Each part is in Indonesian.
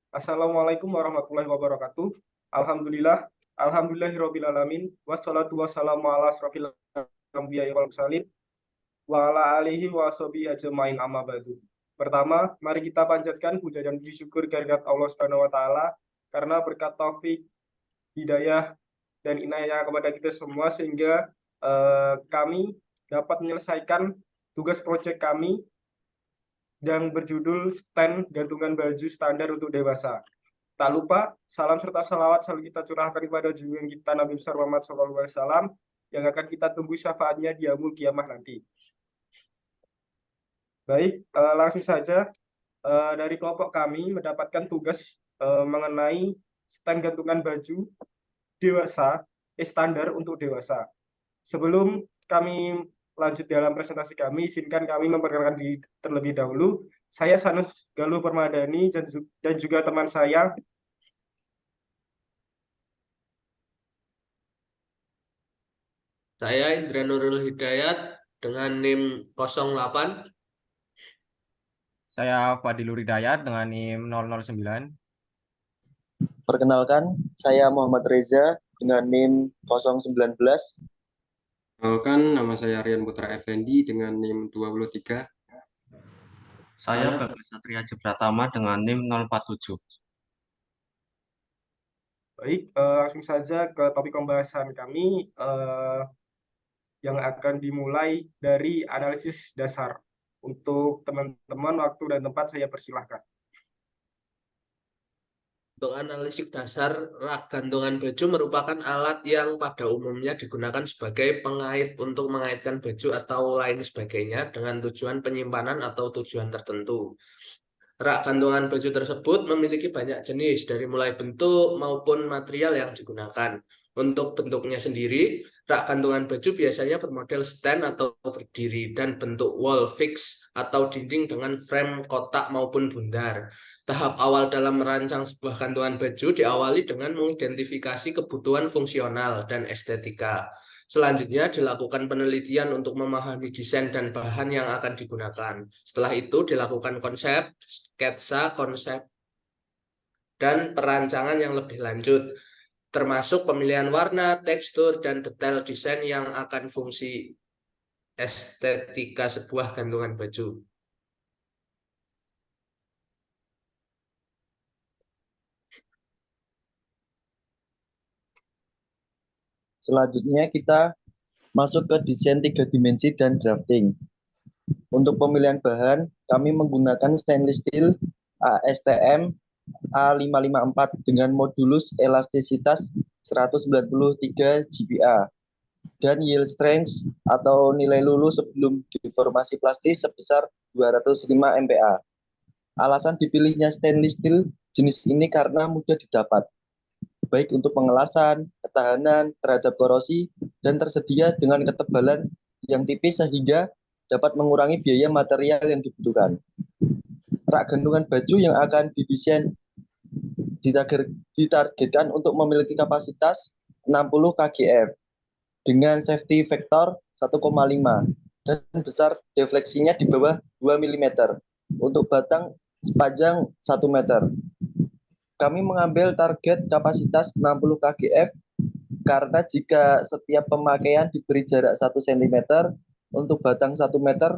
Assalamualaikum warahmatullahi wabarakatuh. Alhamdulillah, alhamdulillahirobbilalamin. Wassalatu wassalamu ala asrofil anbiya'i wal mursalin wa ala alihi wa sahbihi ajmain amma ba'du. Pertama, mari kita panjatkan puja dan puji syukur kehadirat Allah Subhanahu wa taala karena berkat taufik, hidayah dan inayah kepada kita semua sehingga kami dapat menyelesaikan tugas proyek kami yang berjudul stand gantungan baju standar untuk dewasa. Tak lupa, salam serta salawat selalu kita curahkan kepada junjungan kita Nabi besar Muhammad SAW yang akan kita tunggu syafaatnya di yaumul kiamah nanti. Baik, langsung saja dari kelompok kami mendapatkan tugas mengenai stand gantungan baju dewasa, standar untuk dewasa. Sebelum kami lanjut dalam presentasi kami, izinkan kami memperkenalkan diri terlebih dahulu. Saya Sanus Galuh Permadani dan juga teman saya. Saya Indra Nurul Hidayat dengan NIM 08. Saya Fadilur Hidayat dengan NIM 009. Perkenalkan, saya Muhammad Reza dengan NIM 019. Perkenalkan, nama saya Rian Putra Effendi dengan NIM 23. Saya Bagas Satria Jepratama dengan NIM 047. Baik, langsung saja ke topik pembahasan kami yang akan dimulai dari analisis dasar. Untuk teman-teman, waktu dan tempat saya persilahkan. Untuk analisis dasar, rak gantungan baju merupakan alat yang pada umumnya digunakan sebagai pengait untuk mengaitkan baju atau lain sebagainya dengan tujuan penyimpanan atau tujuan tertentu. Rak gantungan baju tersebut memiliki banyak jenis dari mulai bentuk maupun material yang digunakan. Untuk bentuknya sendiri, rak gantungan baju biasanya bermodel stand atau berdiri dan bentuk wall fix atau dinding dengan frame kotak maupun bundar. Tahap awal dalam merancang sebuah gantungan baju diawali dengan mengidentifikasi kebutuhan fungsional dan estetika. Selanjutnya dilakukan penelitian untuk memahami desain dan bahan yang akan digunakan. Setelah itu dilakukan konsep, sketsa konsep, dan perancangan yang lebih lanjut, termasuk pemilihan warna, tekstur, dan detail desain yang akan fungsi estetika sebuah gantungan baju. Selanjutnya kita masuk ke desain 3 dimensi dan drafting. Untuk pemilihan bahan, kami menggunakan stainless steel ASTM A554 dengan modulus elastisitas 193 GPa dan yield strength atau nilai luluh sebelum deformasi plastik sebesar 205 MPa. Alasan dipilihnya stainless steel jenis ini karena mudah didapat, baik untuk pengelasan, ketahanan terhadap korosi, dan tersedia dengan ketebalan yang tipis sehingga dapat mengurangi biaya material yang dibutuhkan. Rak gantungan baju yang akan didesain ditargetkan untuk memiliki kapasitas 60 kgf dengan safety factor 1,5 dan besar defleksinya di bawah 2 mm untuk batang sepanjang 1 meter. Kami mengambil target kapasitas 60 kgf karena jika setiap pemakaian diberi jarak 1 cm untuk batang 1 meter,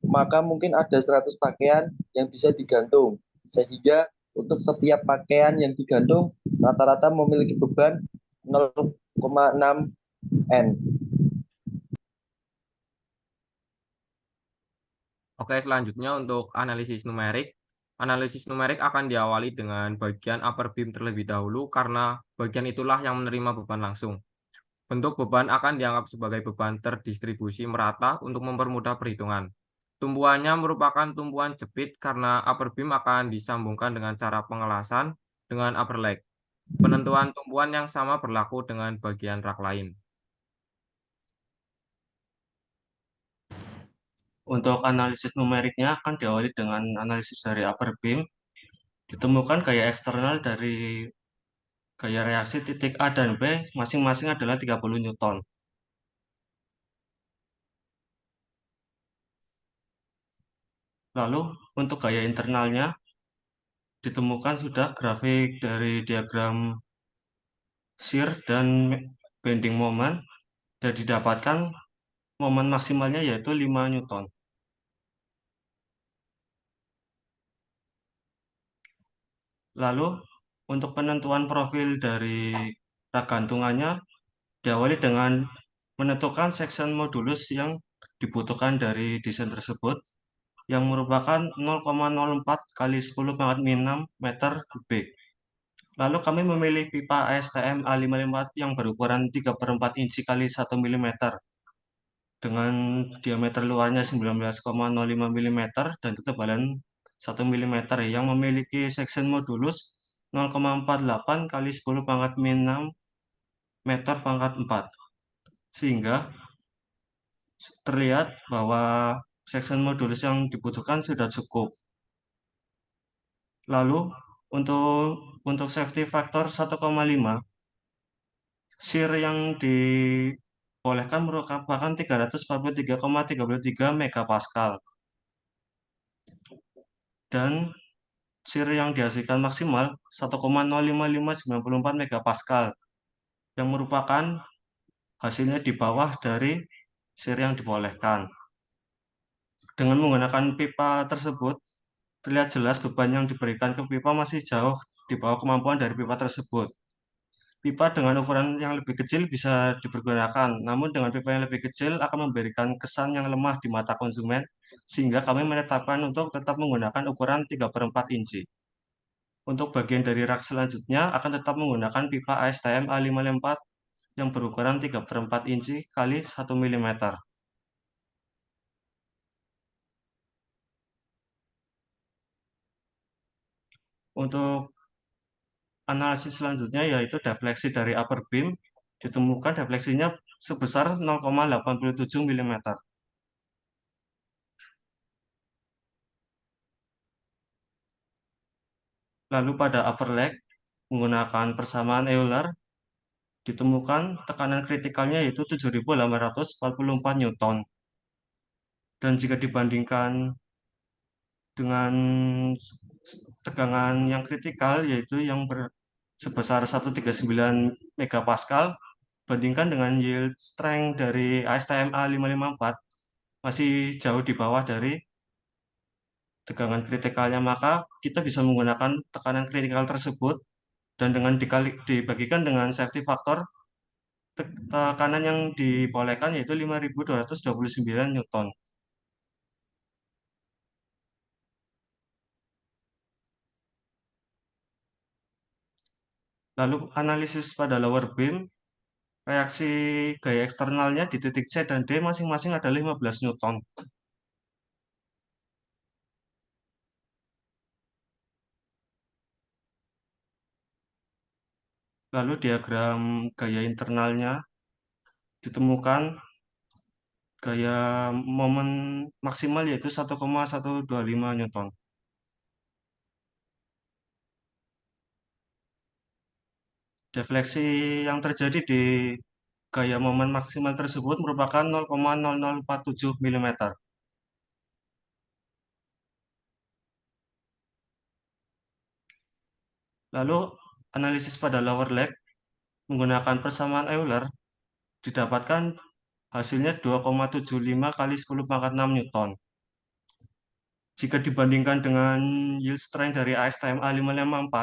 maka mungkin ada 100 pakaian yang bisa digantung. Sehingga untuk setiap pakaian yang digantung, rata-rata memiliki beban 0,6 N. Oke, selanjutnya untuk analisis numerik. Analisis numerik akan diawali dengan bagian upper beam terlebih dahulu karena bagian itulah yang menerima beban langsung. Bentuk beban akan dianggap sebagai beban terdistribusi merata untuk mempermudah perhitungan. Tumpuannya merupakan tumpuan jepit karena upper beam akan disambungkan dengan cara pengelasan dengan upper leg. Penentuan tumpuan yang sama berlaku dengan bagian rak lain. Untuk analisis numeriknya akan diawali dengan analisis dari upper beam. Ditemukan gaya eksternal dari gaya reaksi titik A dan B masing-masing adalah 30 Newton. Lalu untuk gaya internalnya ditemukan sudah grafik dari diagram shear dan bending moment dan didapatkan momen maksimalnya yaitu 5 Newton. Lalu untuk penentuan profil dari rak gantungannya diawali dengan menentukan section modulus yang dibutuhkan dari desain tersebut yang merupakan 0,04 kali 10 pangkat min 6 meter kubik. Lalu kami memilih pipa ASTM A554 yang berukuran 3/4 inci kali 1 mm dengan diameter luarnya 19,05 mm dan ketebalan 1 mm yang memiliki section modulus 0,48 kali 10 pangkat min 6 meter pangkat 4 sehingga terlihat bahwa section modulus yang dibutuhkan sudah cukup. Lalu untuk safety factor 1,5 shear yang dibolehkan merupakan 343,33 megapascal dan shear yang dihasilkan maksimal 1,05594 megapascal yang merupakan hasilnya di bawah dari shear yang dibolehkan. Dengan menggunakan pipa tersebut, terlihat jelas beban yang diberikan ke pipa masih jauh di bawah kemampuan dari pipa tersebut. Pipa dengan ukuran yang lebih kecil bisa dipergunakan, namun dengan pipa yang lebih kecil akan memberikan kesan yang lemah di mata konsumen, sehingga kami menetapkan untuk tetap menggunakan ukuran 3/4 inci. Untuk bagian dari rak selanjutnya akan tetap menggunakan pipa ASTM A554 yang berukuran 3/4 inci kali 1 mm. Untuk analisis selanjutnya yaitu defleksi dari upper beam, ditemukan defleksinya sebesar 0,87 mm. Lalu pada upper leg, menggunakan persamaan Euler, ditemukan tekanan kritikalnya yaitu 7.844 Newton. Dan jika dibandingkan dengan tegangan yang kritikal yaitu yang sebesar 139 megapascal, bandingkan dengan yield strength dari ASTM A554 masih jauh di bawah dari tegangan kritikalnya, maka kita bisa menggunakan tekanan kritikal tersebut dan dengan dibagikan dengan safety factor, tekanan yang dibolehkan yaitu 5.229 Newton. Lalu analisis pada lower beam, reaksi gaya eksternalnya di titik C dan D masing-masing ada 15 Newton. Lalu diagram gaya internalnya ditemukan gaya momen maksimal yaitu 1,125 Newton. Defleksi yang terjadi di gaya momen maksimal tersebut merupakan 0,0047 mm. Lalu analisis pada lower leg menggunakan persamaan Euler didapatkan hasilnya 2,75 kali 10 pangkat 6 Newton. Jika dibandingkan dengan yield strength dari ASTM A554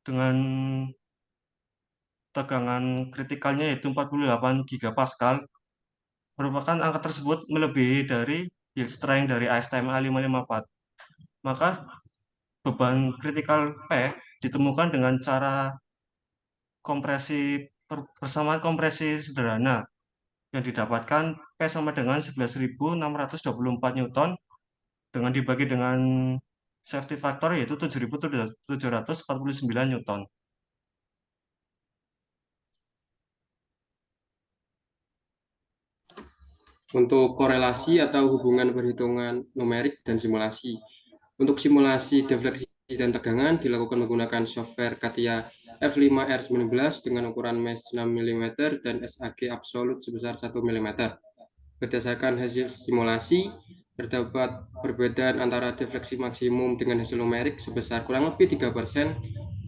dengan tegangan kritikalnya yaitu 48 gigapascal, merupakan angka tersebut melebihi dari yield strength dari ASTM A554. Maka beban kritikal P ditemukan dengan cara persamaan kompresi sederhana yang didapatkan P sama dengan 11.624 Newton dengan dibagi dengan safety factor yaitu 7.749 Newton. Untuk korelasi atau hubungan perhitungan numerik dan simulasi. Untuk simulasi defleksi dan tegangan dilakukan menggunakan software CATIA F5R19 dengan ukuran mesh 6 mm dan SAG absolut sebesar 1 mm. Berdasarkan hasil simulasi, terdapat perbedaan antara defleksi maksimum dengan hasil numerik sebesar kurang lebih 3%,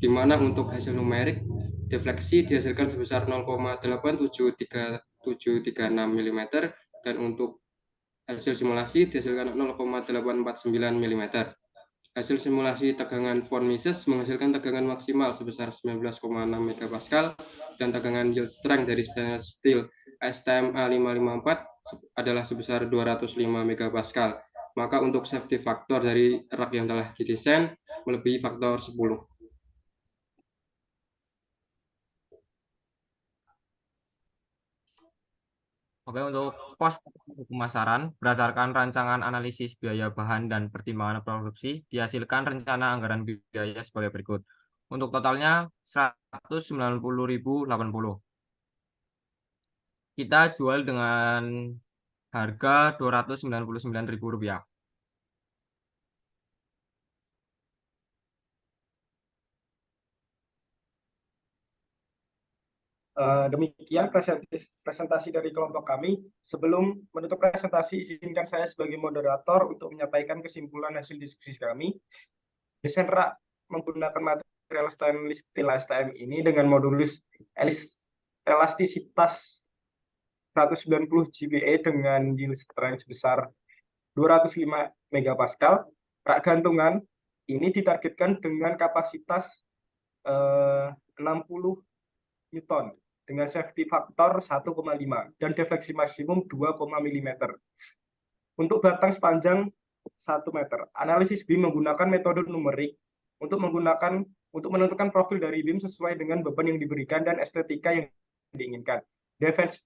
di mana untuk hasil numerik defleksi dihasilkan sebesar 0,87336 mm dan untuk hasil simulasi dihasilkan 0,849 mm. Hasil simulasi tegangan von Mises menghasilkan tegangan maksimal sebesar 19,6 MPa dan tegangan yield strength dari stainless steel STM A554 adalah sebesar 205 MPa. Maka untuk safety factor dari rak yang telah didesain melebihi faktor 10. Oke, untuk pos pemasaran, berdasarkan rancangan analisis biaya bahan dan pertimbangan produksi, dihasilkan rencana anggaran biaya sebagai berikut. Untuk totalnya 190.080. Kita jual dengan harga Rp299.000. Demikian presentasi dari kelompok kami. Sebelum menutup presentasi, izinkan saya sebagai moderator untuk menyampaikan kesimpulan hasil diskusi kami. Desain rak menggunakan material stainless steel STM ini dengan modulus elastisitas 190 GPa dengan yield strength sebesar 205 MPa. Rak gantungan ini ditargetkan dengan kapasitas 60 Newton dengan safety factor 1,5 dan defleksi maksimum 2, mm. Untuk batang sepanjang 1 meter. Analisis BIM menggunakan metode numerik untuk menentukan profil dari BIM sesuai dengan beban yang diberikan dan estetika yang diinginkan.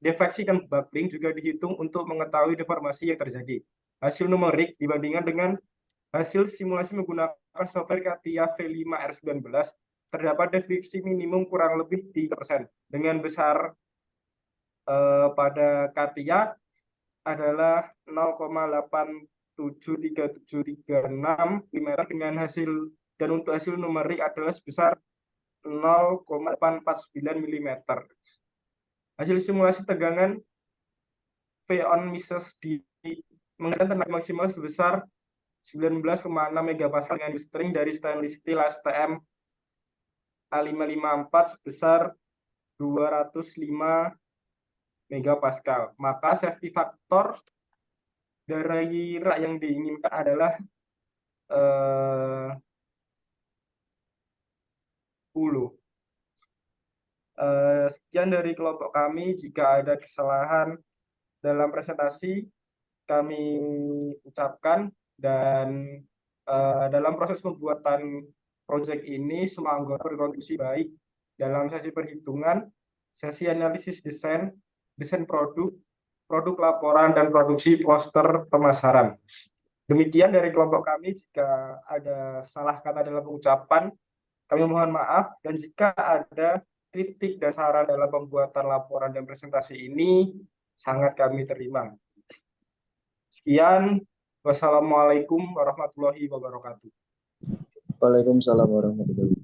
Defleksi dan buckling juga dihitung untuk mengetahui deformasi yang terjadi. Hasil numerik dibandingkan dengan hasil simulasi menggunakan software CATIA V5R19 terdapat defleksi minimum kurang lebih 3%. Dengan besar pada CATIA adalah 0,87336 mm dengan hasil, dan untuk hasil numerik adalah sebesar 0,849 mm. Hasil simulasi tegangan von Mises menghasilkan tenaga maksimal sebesar 19,6 MPa dengan string dari stainless steel STM A554 sebesar 205 MPa. Maka safety factor dari rak yang diinginkan adalah 10. Sekian dari kelompok kami. Jika ada kesalahan dalam presentasi, kami ucapkan, dan dalam proses pembuatan proyek ini semua anggota berkontribusi baik dalam sesi perhitungan, sesi analisis desain produk laporan, dan produksi poster pemasaran. Demikian dari kelompok kami. Jika ada salah kata dalam pengucapan, kami mohon maaf, dan jika ada kritik dan saran dalam pembuatan laporan dan presentasi ini, sangat kami terima. Sekian, wassalamualaikum warahmatullahi wabarakatuh. Waalaikumsalam warahmatullahi wabarakatuh.